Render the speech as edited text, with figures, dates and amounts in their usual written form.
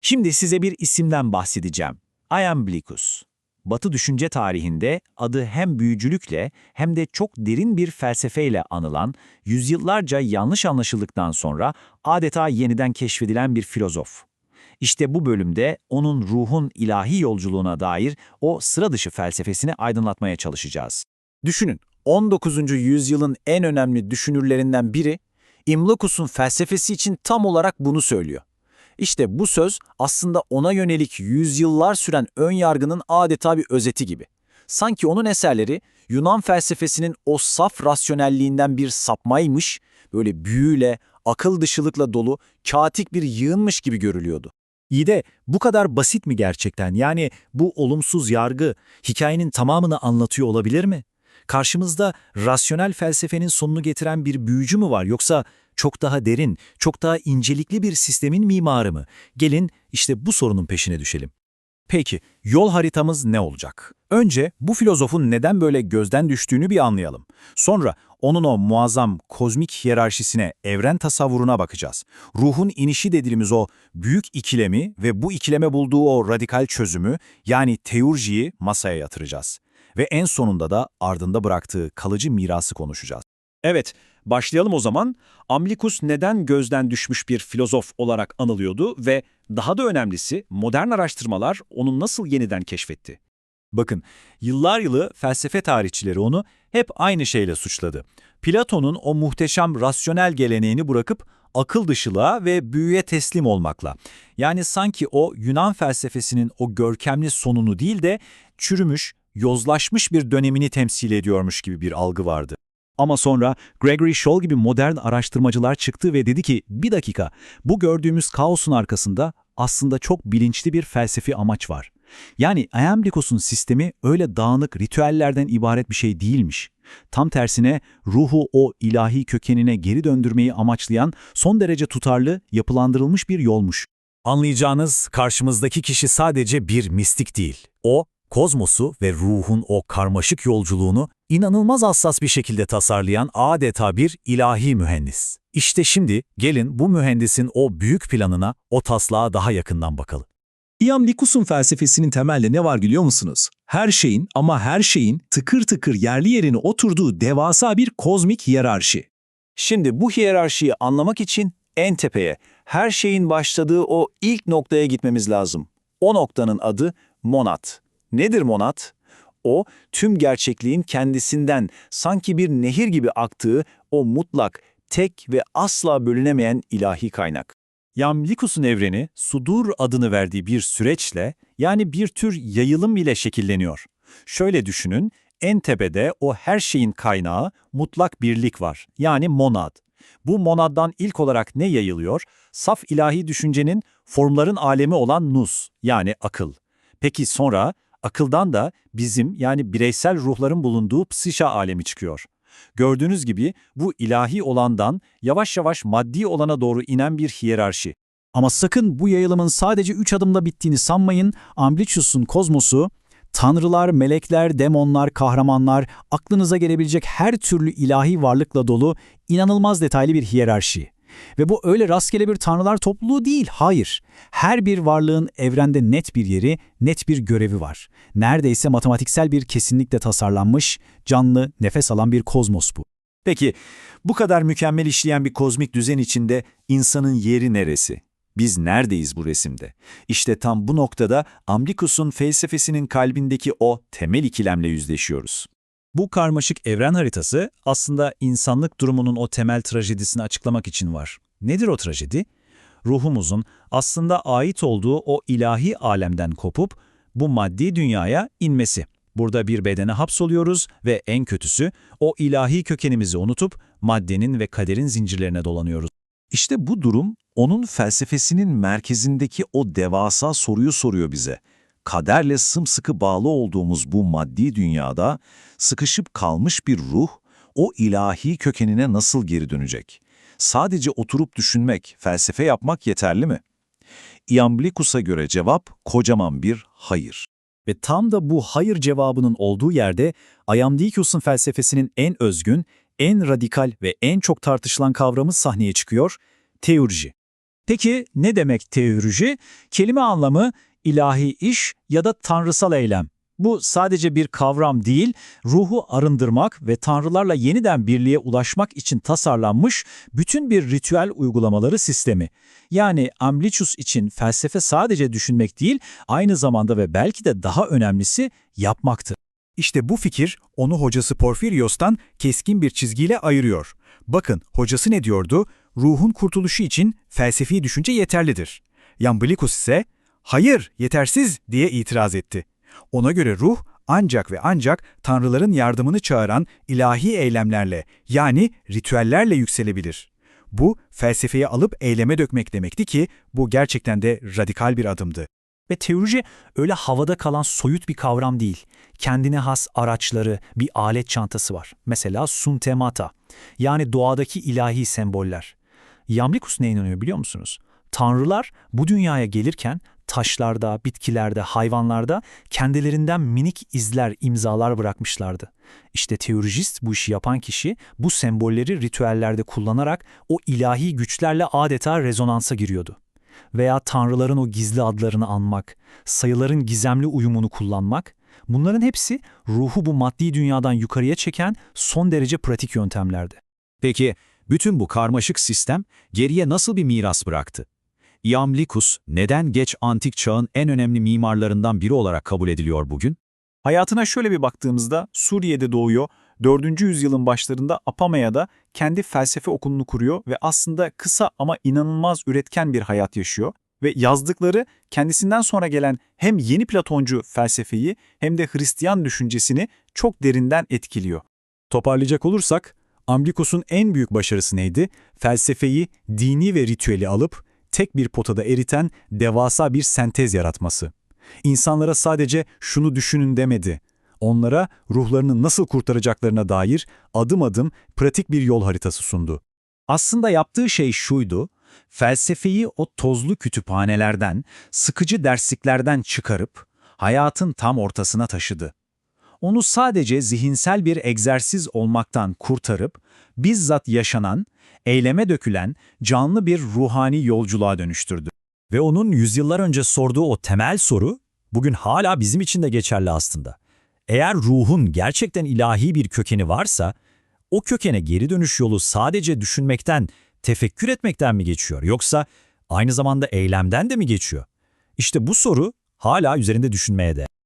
Şimdi size bir isimden bahsedeceğim. Iamblichus. Batı düşünce tarihinde adı hem büyücülükle hem de çok derin bir felsefeyle anılan, yüzyıllarca yanlış anlaşıldıktan sonra adeta yeniden keşfedilen bir filozof. İşte bu bölümde onun ruhun ilahi yolculuğuna dair o sıra dışı felsefesini aydınlatmaya çalışacağız. Düşünün, 19. yüzyılın en önemli düşünürlerinden biri, Iamblichus'un felsefesi için tam olarak bunu söylüyor. İşte bu söz aslında ona yönelik yüzyıllar süren ön yargının adeta bir özeti gibi. Sanki onun eserleri Yunan felsefesinin o saf rasyonelliğinden bir sapmaymış, böyle büyüyle, akıl dışılıkla dolu, kaotik bir yığınmış gibi görülüyordu. İyi de bu kadar basit mi gerçekten? Yani bu olumsuz yargı hikayenin tamamını anlatıyor olabilir mi? Karşımızda rasyonel felsefenin sonunu getiren bir büyücü mü var yoksa çok daha derin, çok daha incelikli bir sistemin mimarı mı? Gelin işte bu sorunun peşine düşelim. Peki, yol haritamız ne olacak? Önce bu filozofun neden böyle gözden düştüğünü bir anlayalım. Sonra onun o muazzam kozmik hiyerarşisine, evren tasavvuruna bakacağız. Ruhun inişi dediğimiz o büyük ikilemi ve bu ikileme bulduğu o radikal çözümü, yani teurjiyi masaya yatıracağız. Ve en sonunda da ardında bıraktığı kalıcı mirası konuşacağız. Evet, başlayalım o zaman. Iamblichus neden gözden düşmüş bir filozof olarak anılıyordu ve daha da önemlisi modern araştırmalar onu nasıl yeniden keşfetti? Bakın, yıllar yılı felsefe tarihçileri onu hep aynı şeyle suçladı. Platon'un o muhteşem rasyonel geleneğini bırakıp akıl dışılığa ve büyüye teslim olmakla. Yani sanki o Yunan felsefesinin o görkemli sonunu değil de çürümüş, yozlaşmış bir dönemini temsil ediyormuş gibi bir algı vardı. Ama sonra Gregory Scholl gibi modern araştırmacılar çıktı ve dedi ki, bir dakika, bu gördüğümüz kaosun arkasında aslında çok bilinçli bir felsefi amaç var. Yani Iamblichus'un sistemi öyle dağınık ritüellerden ibaret bir şey değilmiş. Tam tersine ruhu o ilahi kökenine geri döndürmeyi amaçlayan son derece tutarlı, yapılandırılmış bir yolmuş. Anlayacağınız, karşımızdaki kişi sadece bir mistik değil. O, kozmosu ve ruhun o karmaşık yolculuğunu inanılmaz hassas bir şekilde tasarlayan adeta bir ilahi mühendis. İşte şimdi gelin bu mühendisin o büyük planına, o taslağa daha yakından bakalım. Iamblichus'un felsefesinin temelde ne var biliyor musunuz? Her şeyin ama her şeyin tıkır tıkır yerli yerine oturduğu devasa bir kozmik hiyerarşi. Şimdi bu hiyerarşiyi anlamak için en tepeye, her şeyin başladığı o ilk noktaya gitmemiz lazım. O noktanın adı monad. Nedir monad? O, tüm gerçekliğin kendisinden sanki bir nehir gibi aktığı o mutlak, tek ve asla bölünemeyen ilahi kaynak. Iamblichus'un evreni, sudur adını verdiği bir süreçle, yani bir tür yayılım ile şekilleniyor. Şöyle düşünün, en tepede o her şeyin kaynağı mutlak birlik var, yani monad. Bu monaddan ilk olarak ne yayılıyor? Saf ilahi düşüncenin, formların alemi olan nous, yani akıl. Peki sonra, akıldan da bizim, yani bireysel ruhların bulunduğu psişa alemi çıkıyor. Gördüğünüz gibi bu ilahi olandan yavaş yavaş maddi olana doğru inen bir hiyerarşi. Ama sakın bu yayılımın sadece 3 adımda bittiğini sanmayın. Iamblichus'un kozmosu, tanrılar, melekler, demonlar, kahramanlar, aklınıza gelebilecek her türlü ilahi varlıkla dolu inanılmaz detaylı bir hiyerarşi. Ve bu öyle rastgele bir tanrılar topluluğu değil, hayır. Her bir varlığın evrende net bir yeri, net bir görevi var. Neredeyse matematiksel bir kesinlikle tasarlanmış, canlı, nefes alan bir kozmos bu. Peki, bu kadar mükemmel işleyen bir kozmik düzen içinde insanın yeri neresi? Biz neredeyiz bu resimde? İşte tam bu noktada Iamblichus'un felsefesinin kalbindeki o temel ikilemle yüzleşiyoruz. Bu karmaşık evren haritası aslında insanlık durumunun o temel trajedisini açıklamak için var. Nedir o trajedi? Ruhumuzun aslında ait olduğu o ilahi alemden kopup bu maddi dünyaya inmesi. Burada bir bedene hapsoluyoruz ve en kötüsü o ilahi kökenimizi unutup maddenin ve kaderin zincirlerine dolanıyoruz. İşte bu durum onun felsefesinin merkezindeki o devasa soruyu soruyor bize. Kaderle sımsıkı bağlı olduğumuz bu maddi dünyada sıkışıp kalmış bir ruh, o ilahi kökenine nasıl geri dönecek? Sadece oturup düşünmek, felsefe yapmak yeterli mi? Iamblichus'a göre cevap kocaman bir hayır. Ve tam da bu hayır cevabının olduğu yerde Iamblichus'un felsefesinin en özgün, en radikal ve en çok tartışılan kavramı sahneye çıkıyor, teurji. Peki ne demek teoloji? Kelime anlamı ilahi iş ya da tanrısal eylem. Bu sadece bir kavram değil, ruhu arındırmak ve tanrılarla yeniden birliğe ulaşmak için tasarlanmış bütün bir ritüel uygulamaları sistemi. Yani Amblichus için felsefe sadece düşünmek değil, aynı zamanda ve belki de daha önemlisi yapmaktır. İşte bu fikir onu hocası Porfirios'tan keskin bir çizgiyle ayırıyor. Bakın hocası ne diyordu? Ruhun kurtuluşu için felsefi düşünce yeterlidir. Iamblichus ise hayır yetersiz diye itiraz etti. Ona göre ruh ancak ve ancak tanrıların yardımını çağıran ilahi eylemlerle yani ritüellerle yükselebilir. Bu felsefeyi alıp eyleme dökmek demekti ki bu gerçekten de radikal bir adımdı. Ve teoloji öyle havada kalan soyut bir kavram değil. Kendine has araçları, bir alet çantası var. Mesela suntemata, yani doğadaki ilahi semboller. Iamblichus neye inanıyor biliyor musunuz? Tanrılar bu dünyaya gelirken taşlarda, bitkilerde, hayvanlarda kendilerinden minik izler, imzalar bırakmışlardı. İşte teolojist bu işi yapan kişi bu sembolleri ritüellerde kullanarak o ilahi güçlerle adeta rezonansa giriyordu. Veya tanrıların o gizli adlarını anmak, sayıların gizemli uyumunu kullanmak, bunların hepsi ruhu bu maddi dünyadan yukarıya çeken son derece pratik yöntemlerdi. Peki, bütün bu karmaşık sistem geriye nasıl bir miras bıraktı? Iamblichus neden geç antik çağın en önemli mimarlarından biri olarak kabul ediliyor bugün? Hayatına şöyle bir baktığımızda Suriye'de doğuyor, 4. yüzyılın başlarında Apamaya'da kendi felsefe okulunu kuruyor ve aslında kısa ama inanılmaz üretken bir hayat yaşıyor. Ve yazdıkları kendisinden sonra gelen hem yeni Platoncu felsefeyi hem de Hristiyan düşüncesini çok derinden etkiliyor. Toparlayacak olursak, Amblichus'un en büyük başarısı neydi? Felsefeyi, dini ve ritüeli alıp tek bir potada eriten devasa bir sentez yaratması. İnsanlara sadece şunu düşünün demedi. Onlara ruhlarını nasıl kurtaracaklarına dair adım adım pratik bir yol haritası sundu. Aslında yaptığı şey şuydu, felsefeyi o tozlu kütüphanelerden, sıkıcı dersliklerden çıkarıp hayatın tam ortasına taşıdı. Onu sadece zihinsel bir egzersiz olmaktan kurtarıp, bizzat yaşanan, eyleme dökülen canlı bir ruhani yolculuğa dönüştürdü. Ve onun yüzyıllar önce sorduğu o temel soru bugün hala bizim için de geçerli aslında. Eğer ruhun gerçekten ilahi bir kökeni varsa, o kökene geri dönüş yolu sadece düşünmekten, tefekkür etmekten mi geçiyor yoksa aynı zamanda eylemden de mi geçiyor? İşte bu soru hala üzerinde düşünmeye değer.